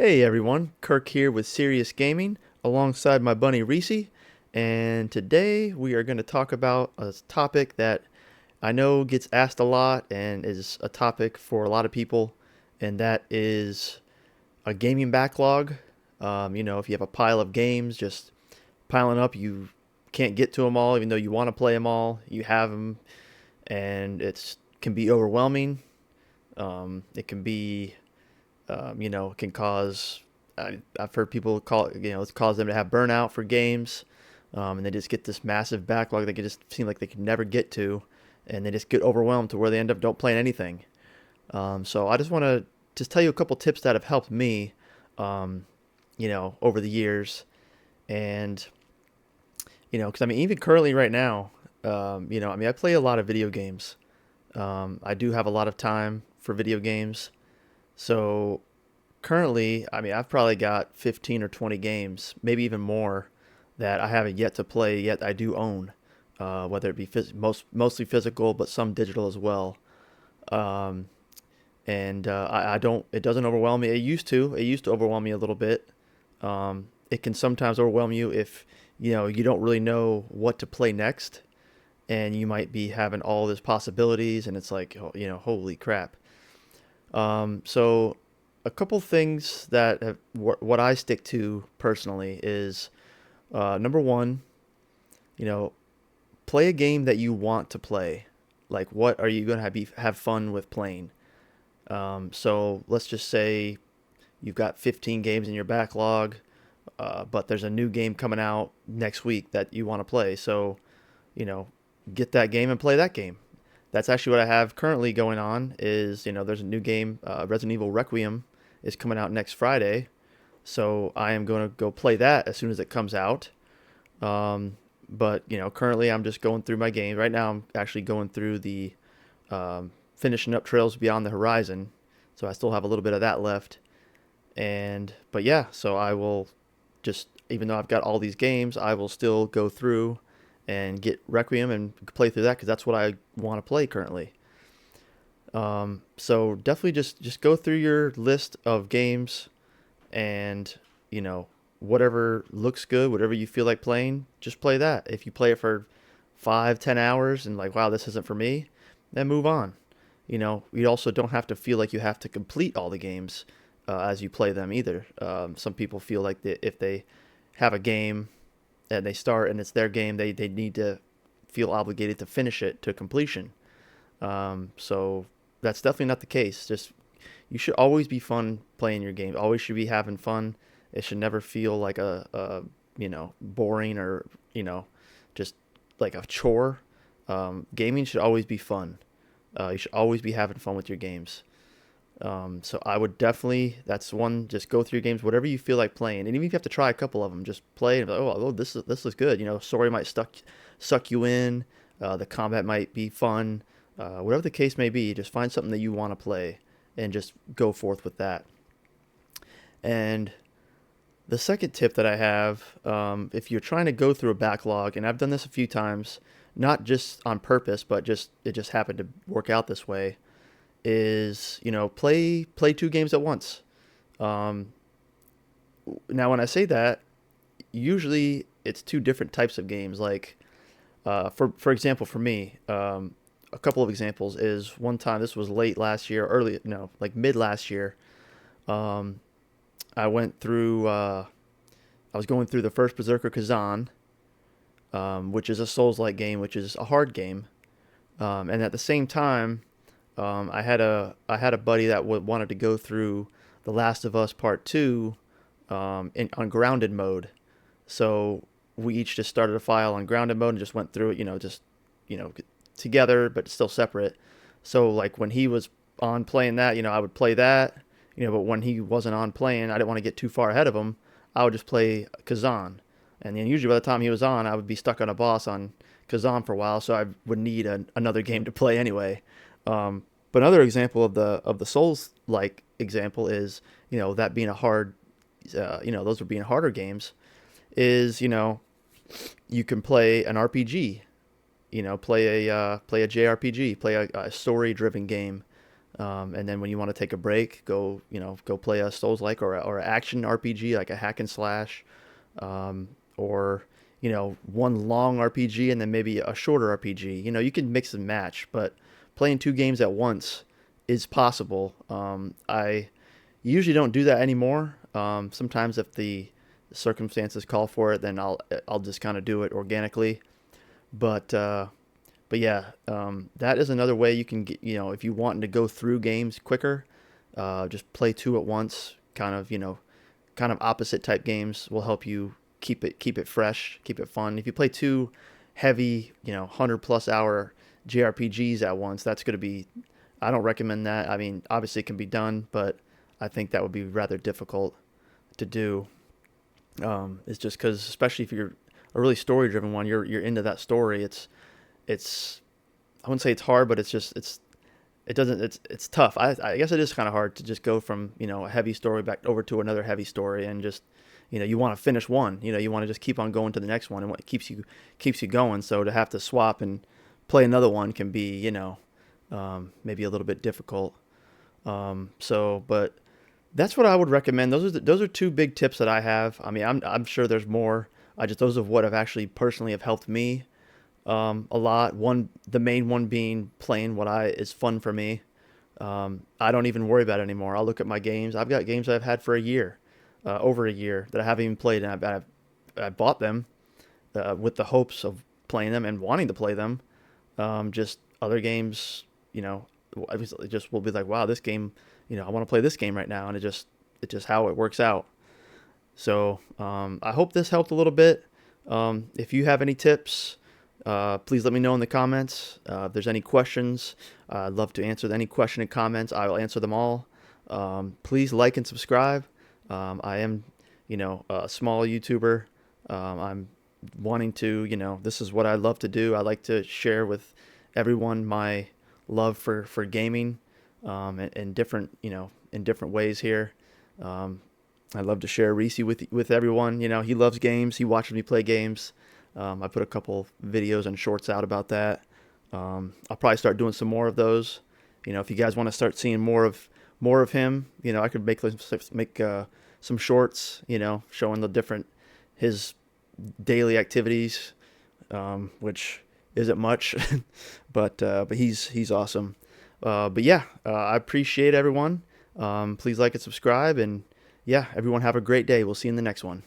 Hey everyone, Kirk here with Serious Gaming alongside my bunny Reese, and today we are going to talk about a topic that I know gets asked a lot and is a topic for a lot of people, and that is a gaming backlog. If you have a pile of games just piling up, you can't get to them all, even though you want to play them all. You have them, and it's can be overwhelming. It can be it can cause. I've heard people call it, it's caused them to have burnout for games, and they just get this massive backlog that they just seem like they can never get to, and they just get overwhelmed to where they end up don't playing anything. So I just want to just tell you a couple tips that have helped me, over the years, and because I mean even currently right now, I play a lot of video games. I do have a lot of time for video games. So currently, I mean, I've probably got 15 or 20 games, maybe even more, that I haven't yet to play yet I do own, whether it be mostly physical, but some digital as well. Um, and I don't, it doesn't overwhelm me. It used to overwhelm me a little bit. It can sometimes overwhelm you if, you don't really know what to play next, and you might be having all these possibilities, and it's like, holy crap. So a couple things that what I stick to personally is number one, you know, play a game that you want to play. Like, what are you gonna have fun with playing? So let's just say you've got 15 games in your backlog, but there's a new game coming out next week that you want to play. So, you know, get that game and play that game. That's actually what I have currently going on. Is there's a new game, Resident Evil Requiem, is coming out next Friday, so I am going to go play that as soon as it comes out. But currently I'm just going through my game right now. I'm actually going through the finishing up Trails Beyond the Horizon, so I still have a little bit of that left. And but yeah, so I will just even though I've got all these games, I will still go through and get Requiem and play through that because that's what I want to play currently. So definitely just go through your list of games and whatever looks good, whatever you feel like playing, just play that. If you play it for 5, 10 hours and like, wow, this isn't for me, then move on. You also don't have to feel like you have to complete all the games as you play them either. Some people feel like if they have a game and they start and it's their game, they need to feel obligated to finish it to completion. So that's definitely not the case. Just you should always be fun playing your game. Always should be having fun. It should never feel like a boring or just like a chore. Gaming should always be fun. You should always be having fun with your games. So I would definitely, that's one, just go through your games, whatever you feel like playing. And even if you have to try a couple of them, just play and be like, oh, this is good. Story might suck you in. The combat might be fun. Whatever the case may be, just find something that you want to play and just go forth with that. And the second tip that I have, if you're trying to go through a backlog, and I've done this a few times, not just on purpose, but it just happened to work out this way, is play two games at once. Um, Now, when I say that, usually it's two different types of games. Like for example, for me, a couple of examples is one time this was late last year, early no, like mid last year. Um, I went through. I was going through the first Berserker Kazan, which is a Souls-like game, which is a hard game. And at the same time, I had a buddy that wanted to go through The Last of Us Part Two on grounded mode. So we each just started a file on grounded mode and just went through it. Just you know together, but still separate. So like when he was on playing that, I would play that. But when he wasn't on playing, I didn't want to get too far ahead of him. I would just play Kazan. And then usually by the time he was on, I would be stuck on a boss on Kazan for a while, so I would need another game to play anyway. But another example of the Souls like example is that being a hard, those are being harder games. Is you can play an RPG, play a JRPG, play a story driven game. And then when you want to take a break, go play a Souls-like or an action RPG like a hack and slash, or one long RPG and then maybe a shorter RPG. You can mix and match, but playing two games at once is possible. I usually don't do that anymore. Sometimes if the circumstances call for it, then I'll just kind of do it organically. But yeah, that is another way you can get, if you want to go through games quicker, just play two at once. Kind of opposite type games will help you keep it fresh, keep it fun. If you play two heavy, 100+ hour JRPGs at once, that's going to be. I don't recommend that. I mean, obviously it can be done, but I think that would be rather difficult to do. It's just because, especially if you're a really story driven one, you're into that story. It's I wouldn't say it's hard, but it doesn't it's tough. I guess it is kind of hard to just go from a heavy story back over to another heavy story and just you want to finish one. You want to just keep on going to the next one, and what keeps you going. So to have to swap and play another one can be maybe a little bit difficult. But that's what I would recommend. Those are two big tips that I have. I mean, I'm sure there's more. I just those of what have actually personally have helped me a lot. The main one being playing what I is fun for me. I don't even worry about it anymore. I'll look at my games. I've got games I've had for a year, over a year that I haven't even played, and I bought them with the hopes of playing them and wanting to play them. Just other games, I just will be like, wow, this game, I want to play this game right now, and it's just how it works out. So I hope this helped a little bit. If you have any tips, please let me know in the comments. If there's any questions, I'd love to answer any question and comments. I will answer them all. Please like and subscribe. I am, a small YouTuber. I'm wanting to, this is what I love to do. I like to share with everyone my love for gaming, in different, in different ways here. I love to share Reese with everyone. He loves games. He watches me play games. I put a couple videos and shorts out about that. I'll probably start doing some more of those. If you guys want to start seeing more of him, I could make some shorts, showing the different his daily activities, which isn't much, but he's awesome. But yeah, I appreciate everyone. Please like and subscribe, and yeah, everyone have a great day. We'll see you in the next one.